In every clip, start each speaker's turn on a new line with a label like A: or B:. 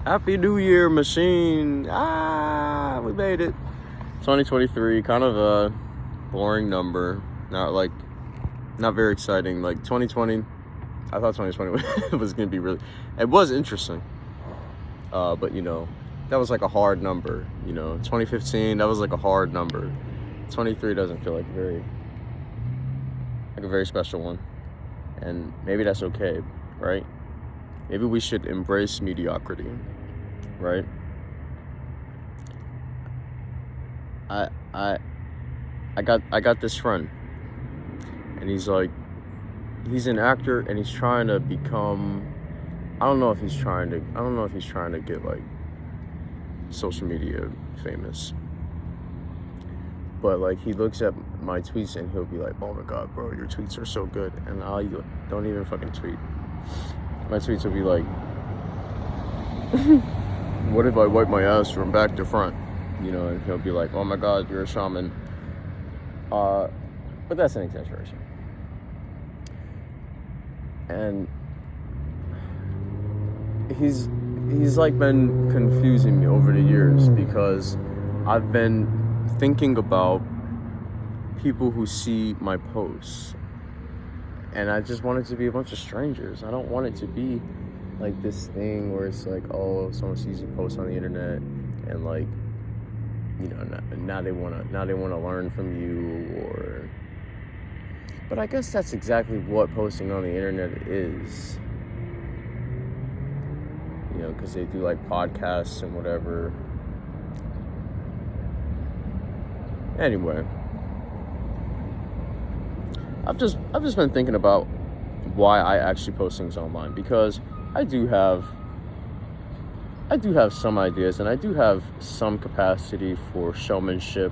A: Happy New Year, machine. We made it. 2023, kind of a boring number. Not very exciting. Like 2020, I thought 2020 was going to be it was interesting. But that was like a hard number. 2015, that was like a hard number. 23 doesn't feel like a very special one. And maybe that's okay, right? Maybe we should embrace mediocrity, right? I got this friend, and he's an actor, and he's trying to become. I don't know if he's trying to get like social media famous. But like he looks at my tweets and he'll be like, "Oh my god, bro, your tweets are so good," and I don't even fucking tweet. My tweets will be like, "What if I wipe my ass from back to front?" And he'll be like, "Oh my god, you're a shaman." But that's an exaggeration. And he's like been confusing me over the years because I've been thinking about people who see my posts, and I just want it to be a bunch of strangers. I don't want it to be like this thing where it's like, oh, someone sees you post on the internet and like, now they want to learn from you, but I guess that's exactly what posting on the internet is, because they do like podcasts and whatever. Anyway, I've just been thinking about why I actually post things online, because I do have some ideas, and I do have some capacity for showmanship.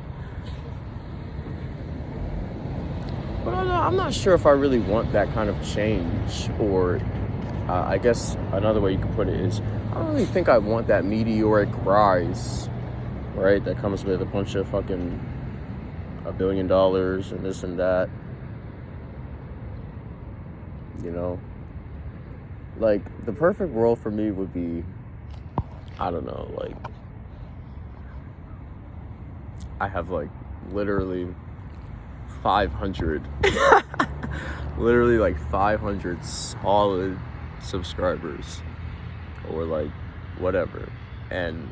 A: But I'm not sure if I really want that kind of change, or I guess another way you could put it is, I don't really think I want that meteoric rise, right? That comes with a bunch of fucking $1 billion and this and that. Like the perfect world for me would be, I don't know, like I have like literally 500 literally like 500 solid subscribers, or like whatever, and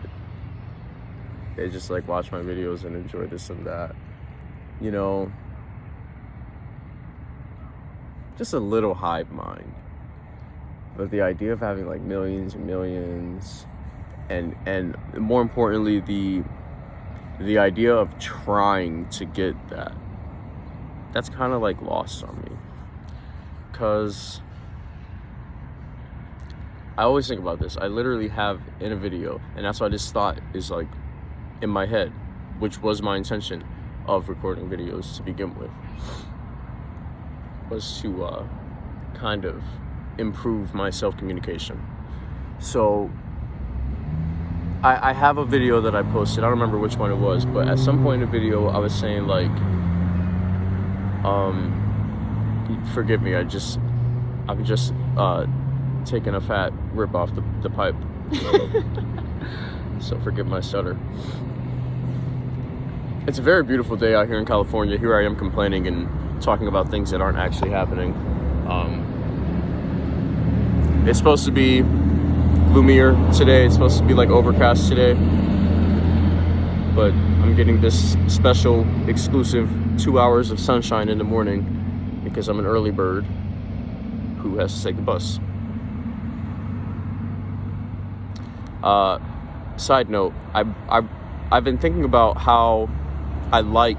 A: they just like watch my videos and enjoy this and that, just a little hive mind. But the idea of having like millions and millions, and more importantly, the idea of trying to get that's kind of like lost on me, because I always think about this. I literally have in a video, and that's what I just thought is like in my head, which was my intention of recording videos to begin with, was to kind of improve my self-communication. So I have a video that I posted. I don't remember which one it was, but at some point in the video I was saying like, forgive me, I've just taken a fat rip off the pipe. So forgive my stutter. It's a very beautiful day out here in California. Here I am complaining and talking about things that aren't actually happening. It's supposed to be gloomier today. It's supposed to be like overcast today. But I'm getting this special, exclusive 2 hours of sunshine in the morning because I'm an early bird who has to take the bus. Side note, I've been thinking about how I like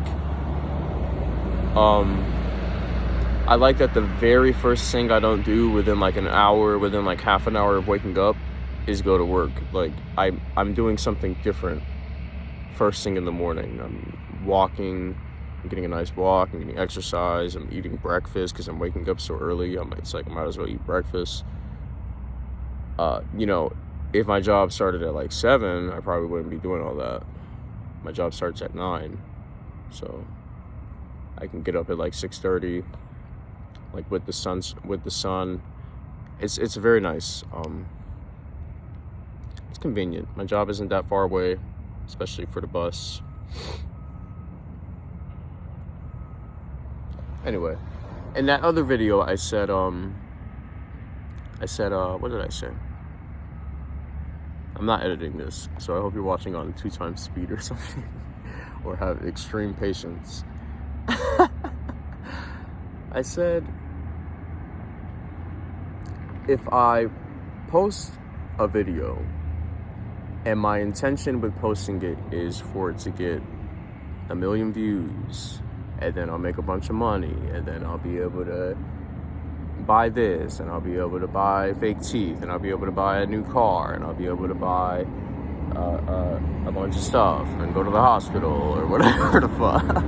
A: that the very first thing I don't do within like within like half an hour of waking up is go to work. Like I'm doing something different first thing in the morning. I'm walking, I'm getting a nice walk, I'm getting exercise, I'm eating breakfast because I'm waking up so early. It's like I might as well eat breakfast. If my job started at like 7, I probably wouldn't be doing all that. My job starts at 9, so I can get up at like 6:30, like with the sun. It's very nice. it's convenient. My job isn't that far away, especially for the bus. Anyway, in that other video, I said, what did I say? I'm not editing this, so I hope you're watching on 2x speed or something, or have extreme patience. I said, if I post a video and my intention with posting it is for it to get 1 million views, and then I'll make a bunch of money, and then I'll be able to buy this, and I'll be able to buy fake teeth, and I'll be able to buy a new car, and I'll be able to buy a bunch of stuff and go to the hospital or whatever the fuck.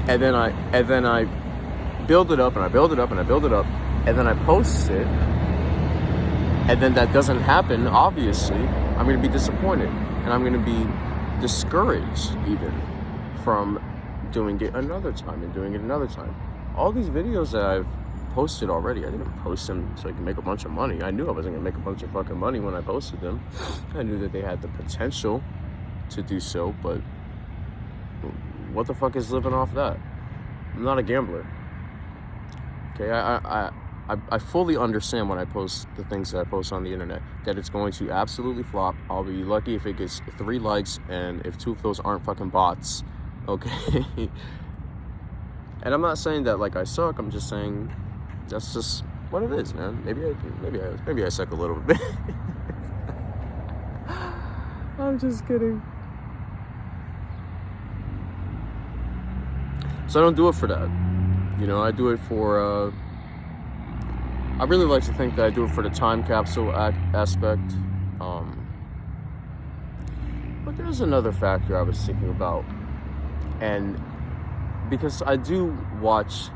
A: And then I build it up, and I build it up, and I build it up, and then I post it, and then that doesn't happen. Obviously, I'm gonna be disappointed, and I'm gonna be discouraged even from doing it another time and doing it another time. All these videos that I've posted already, I didn't post them so I can make a bunch of money. I knew I wasn't gonna make a bunch of fucking money when I posted them. I knew that they had the potential to do so, but what the fuck is living off that? I'm not a gambler. Okay, I fully understand when I post the things that I post on the internet that it's going to absolutely flop. I'll be lucky if it gets 3 likes, and if 2 of those aren't fucking bots. Okay. And I'm not saying that like I suck. I'm just saying that's just what it is, man. Maybe I suck a little bit. I'm just kidding. So I don't do it for that. You know, I do it for. I really like to think that I do it for the time capsule aspect. But there's another factor I was thinking about. And because I do watch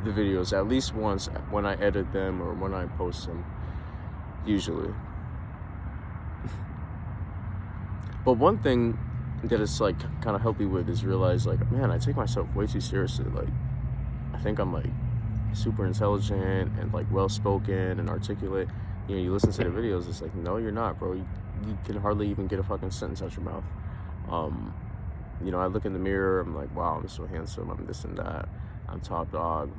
A: the videos at least once when I edit them or when I post them, usually. But one thing that it's like kind of helped me with is realize, like, man, I take myself way too seriously. Like, I think I'm like super intelligent and like well-spoken and articulate. You know, you listen to the videos, it's like, no, you're not, bro. You can hardly even get a fucking sentence out your mouth. You know, I look in the mirror, I'm like, wow, I'm so handsome, I'm this and that, I'm top dog.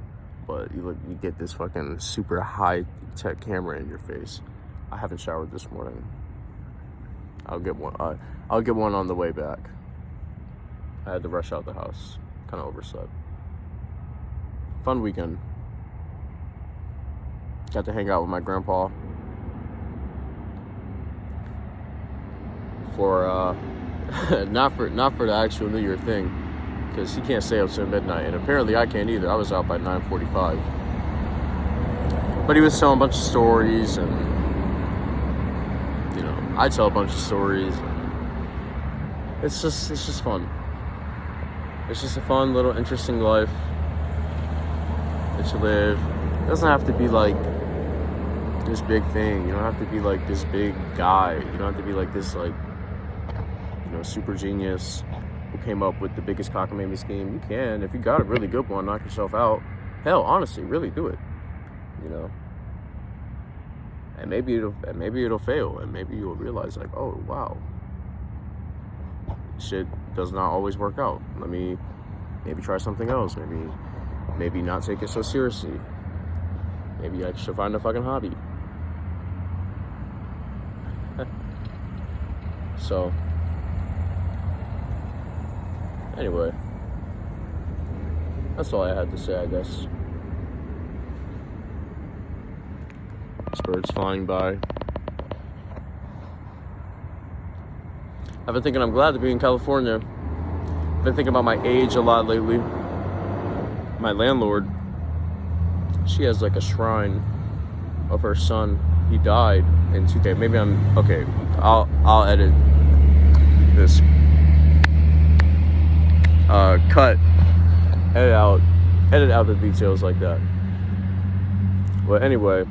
A: But you get this fucking super high-tech camera in your face. I haven't showered this morning. I'll get one on the way back. I had to rush out the house. Kind of overslept. Fun weekend. Got to hang out with my grandpa for not for the actual New Year thing, because he can't stay up till midnight, and apparently I can't either. I was out by 9:45. But he was telling a bunch of stories, and you know, I tell a bunch of stories. And it's just fun. It's just a fun little interesting life that you live. It doesn't have to be like this big thing. You don't have to be like this big guy. You don't have to be like this, like, you know, super genius who came up with the biggest cockamamie scheme. You can, if you got a really good one, knock yourself out. Hell, honestly, really do it. You know, and maybe it'll fail, and maybe you'll realize, like, oh wow, shit does not always work out. Let me maybe try something else. Maybe not take it so seriously. Maybe I should find a fucking hobby. So, anyway, that's all I had to say, I guess. Birds flying by. I've been thinking I'm glad to be in California. I've been thinking about my age a lot lately. My landlord, she has like a shrine of her son. He died in 2K. Maybe I'm okay. I'll edit this. Edit out the details like that. But anyway,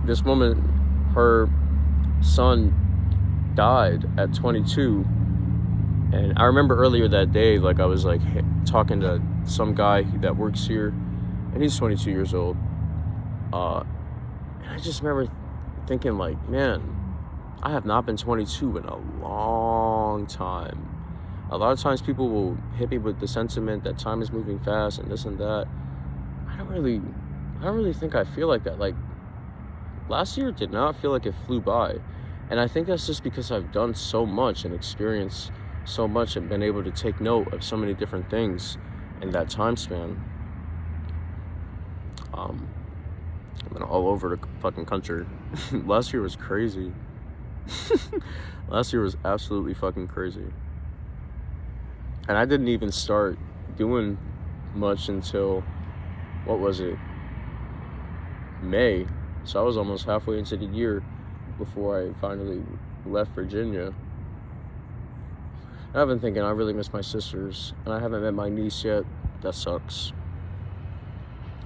A: this woman, her son died at 22, and I remember earlier that day, like, I was like talking to some guy that works here, and he's 22 years old, And I just remember thinking, like, man, I have not been 22 in a long time. A lot of times people will hit me with the sentiment that time is moving fast and this and that. I don't really think I feel like that. Like, last year did not feel like it flew by. And I think that's just because I've done so much and experienced so much and been able to take note of so many different things in that time span. I've been all over the fucking country. Last year was crazy. Last year was absolutely fucking crazy. And I didn't even start doing much until, what was it? May. So I was almost halfway into the year before I finally left Virginia. I've been thinking I really miss my sisters, and I haven't met my niece yet. That sucks.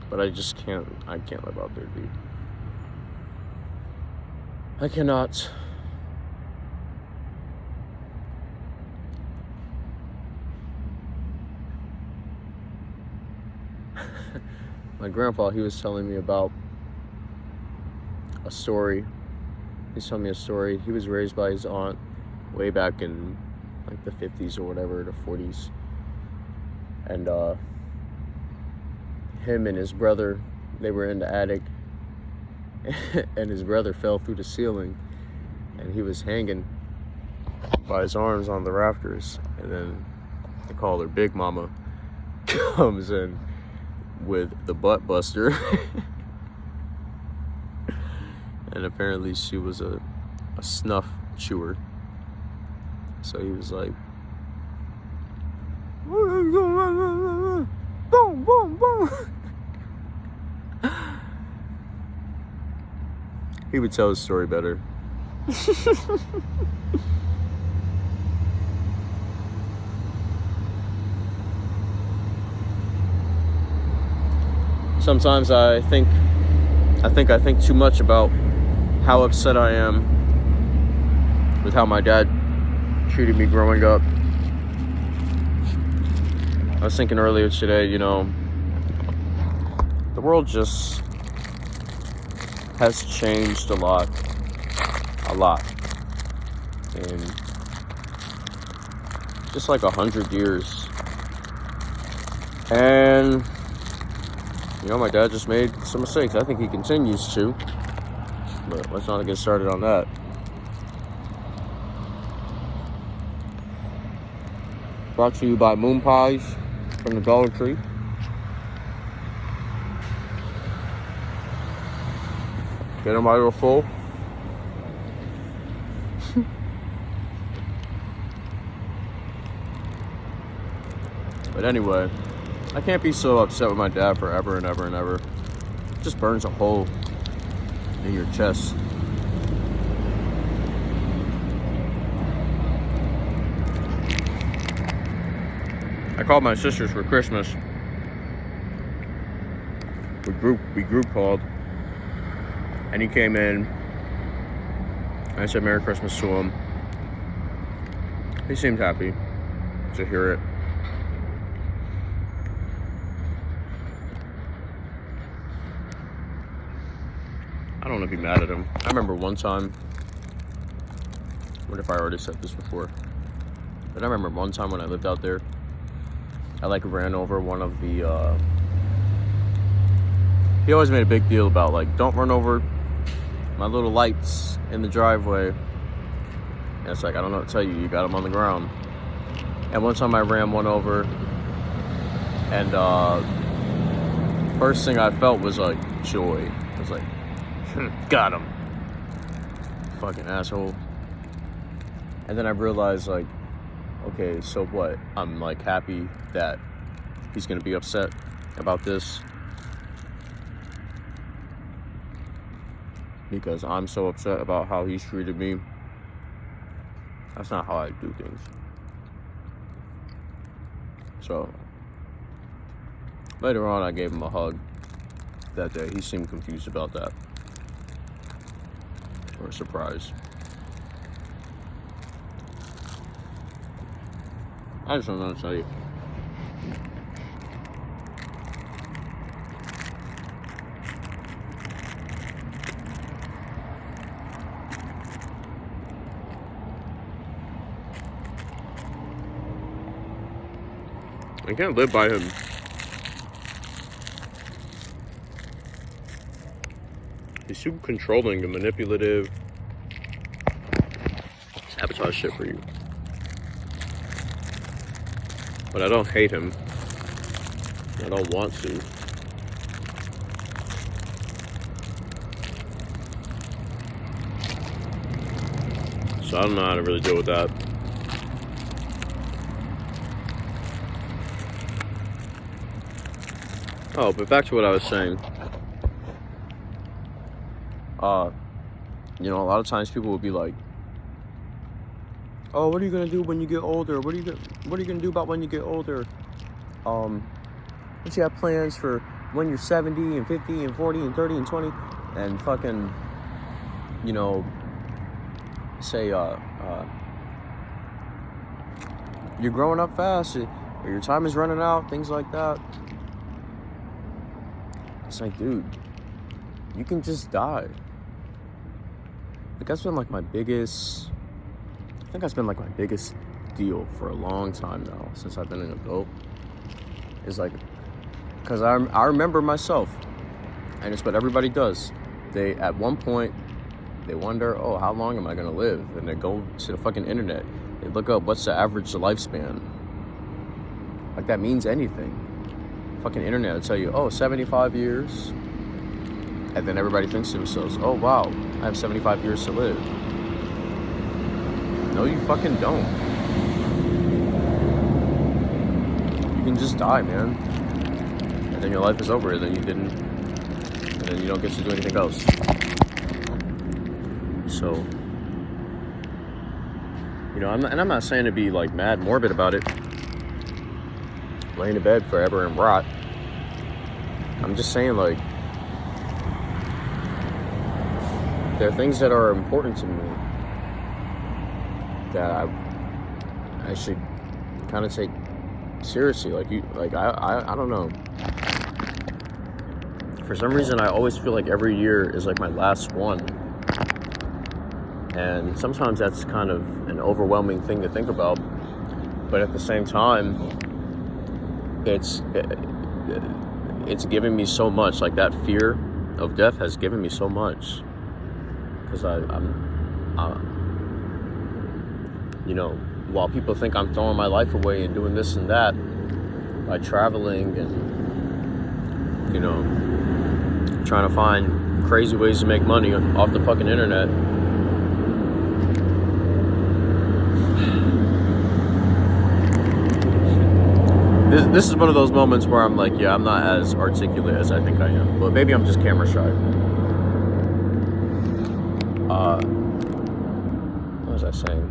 A: But I can't live out there, dude. I cannot. My grandpa, he was telling me about a story. He's telling me a story. He was raised by his aunt way back in like the 50s or whatever, the 40s. And him and his brother, they were in the attic, and his brother fell through the ceiling, and he was hanging by his arms on the rafters. And then they call her Big Mama comes in with the butt buster. And apparently she was a snuff chewer. So he was like, boom, boom, boom. He would tell his story better. Sometimes I think too much about how upset I am with how my dad treated me growing up. I was thinking earlier today, you know, the world just has changed a lot. In just like 100 years. And, you know, my dad just made some mistakes. I think he continues to. But let's not get started on that. Brought to you by Moon Pies from the Dollar Tree. Get them out of full. But anyway, I can't be so upset with my dad forever and ever and ever. It just burns a hole in your chest. I called my sisters for Christmas. We group called, and he came in. I said Merry Christmas to him. He seemed happy to hear it. I don't want to be mad at him. I remember one time, what if I already said this before? But I remember one time when I lived out there, I like ran over one of the, he always made a big deal about like, don't run over my little lights in the driveway. And it's like, I don't know what to tell you, you got them on the ground. And one time I ran one over, and first thing I felt was like joy. I was like, got him. Fucking asshole. And then I realized, like, okay, so what? I'm like happy that he's gonna be upset about this because I'm so upset about how he's treated me. That's not how I do things. So later on, I gave him a hug that day. He seemed confused about that, or surprised. I just don't know what to tell you. I can't live by him. He's too controlling and manipulative. Sabotage shit for you. But I don't hate him. I don't want to. So I don't know how to really deal with that. Oh, but back to what I was saying. You know, a lot of times people will be like, "Oh, what are you gonna do when you get older? What are you gonna do about when you get older? What you have plans for when you're 70 and 50 and 40 and 30 and 20?" And fucking, you know, say you're growing up fast, or your time is running out, things like that. It's like, dude, you can just die. Like, that's been like my biggest, I think that's been like my biggest deal for a long time now, since I've been an adult. Is like, because I remember myself, and it's what everybody does. They, at one point, they wonder, oh, how long am I gonna live? And they go to the fucking internet. They look up what's the average lifespan. Like that means anything. Fucking internet will tell you, oh, 75 years. And then everybody thinks to themselves, oh wow, I have 75 years to live. No, you fucking don't. You can just die, man. And then your life is over, and then and then you don't get to do anything else. So, you know, I'm not saying to be like mad morbid about it, laying in bed forever and rot. I'm just saying, like, there are things that are important to me that I should kind of take seriously. I don't know. For some reason, I always feel like every year is like my last one. And sometimes that's kind of an overwhelming thing to think about. But at the same time, it's given me so much. Like, that fear of death has given me so much. Because you know, while people think I'm throwing my life away and doing this and that by traveling and, you know, trying to find crazy ways to make money off the fucking internet, this is one of those moments where I'm like, yeah, I'm not as articulate as I think I am, but maybe I'm just camera shy. What was I saying?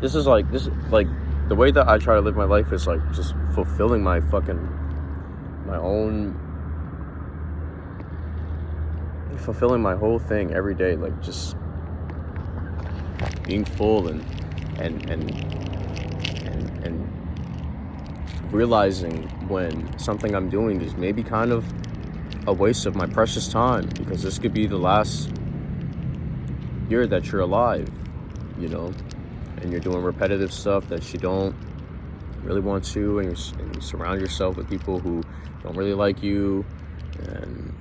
A: This is like the way that I try to live my life is like just fulfilling my whole thing every day, like just being full and realizing when something I'm doing is maybe kind of a waste of my precious time, because this could be the last year that you're alive, you know, and you're doing repetitive stuff that you don't really want to, and you surround yourself with people who don't really like you, and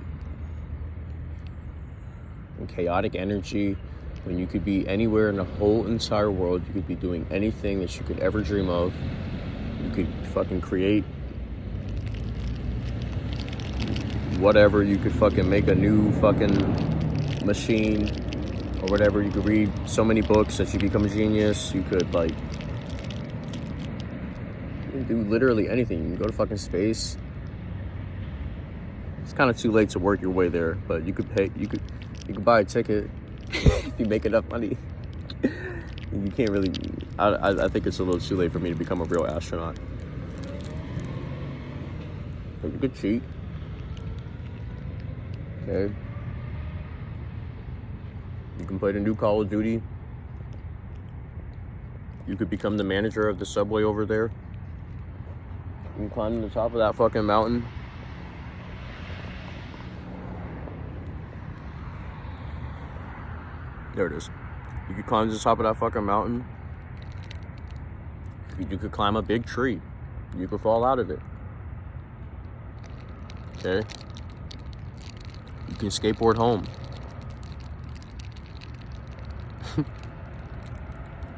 A: chaotic energy, when you could be anywhere in the whole entire world. You could be doing anything that you could ever dream of. You could fucking create whatever. You could fucking make a new fucking machine or whatever. You could read so many books that you become a genius. You could do literally anything. You can go to fucking space. It's kind of too late to work your way there, but you could buy a ticket if you make enough money. You can't really. I think it's a little too late for me to become a real astronaut. But you could cheat. Okay. You can play the new Call of Duty. You could become the manager of the subway over there. You can climb to the top of that fucking mountain. There it is. You could climb to the top of that fucking mountain You could climb a big tree. You could fall out of it. Okay? You can skateboard home.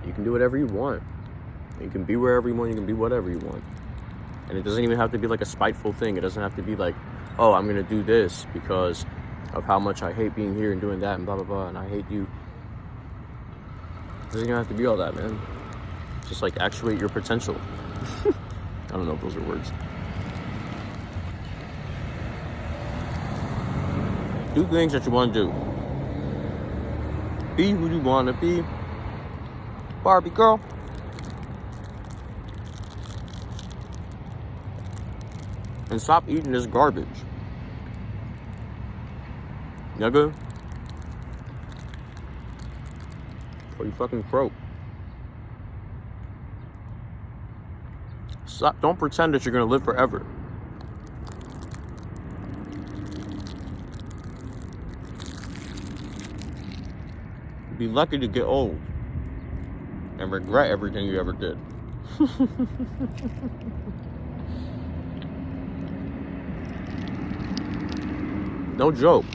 A: You can do whatever you want. You can be wherever you want. You can be whatever you want. And it doesn't even have to be like a spiteful thing. It doesn't have to be like, oh, I'm going to do this because of how much I hate being here and doing that and blah, blah, blah, and I hate you. It doesn't even have to be all that, man. Just like actuate your potential. I don't know if those are words. Do things that you want to do. Be who you want to be. Barbie girl. And stop eating this garbage. Nigga. Or you fucking croak. Stop. Don't pretend that you're gonna live forever. Be lucky to get old and regret everything you ever did. No joke.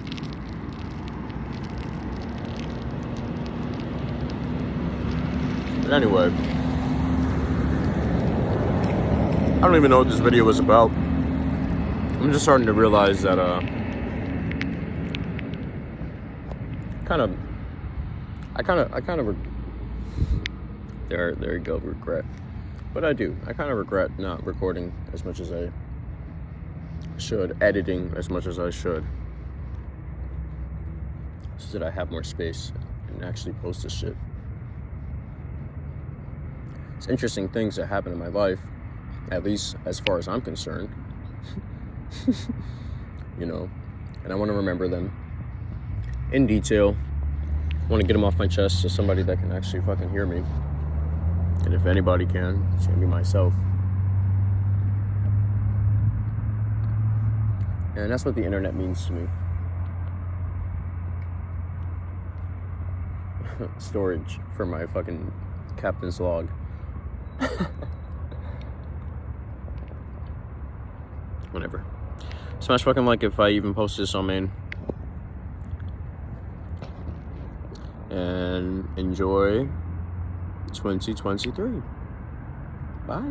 A: But anyway, I don't even know what this video was about. I'm just starting to realize that there you go, regret. But I kind of regret not recording as much as I should, editing as much as I should, so that I have more space and actually post this shit. It's interesting things that happen in my life, at least as far as I'm concerned. You know, and I want to remember them in detail. I want to get them off my chest to somebody that can actually fucking hear me. And if anybody can, it's gonna be myself. And that's what the internet means to me. Storage for my fucking captain's log. Whatever. Smash fucking like if I even post this on main. And enjoy 2023. Bye.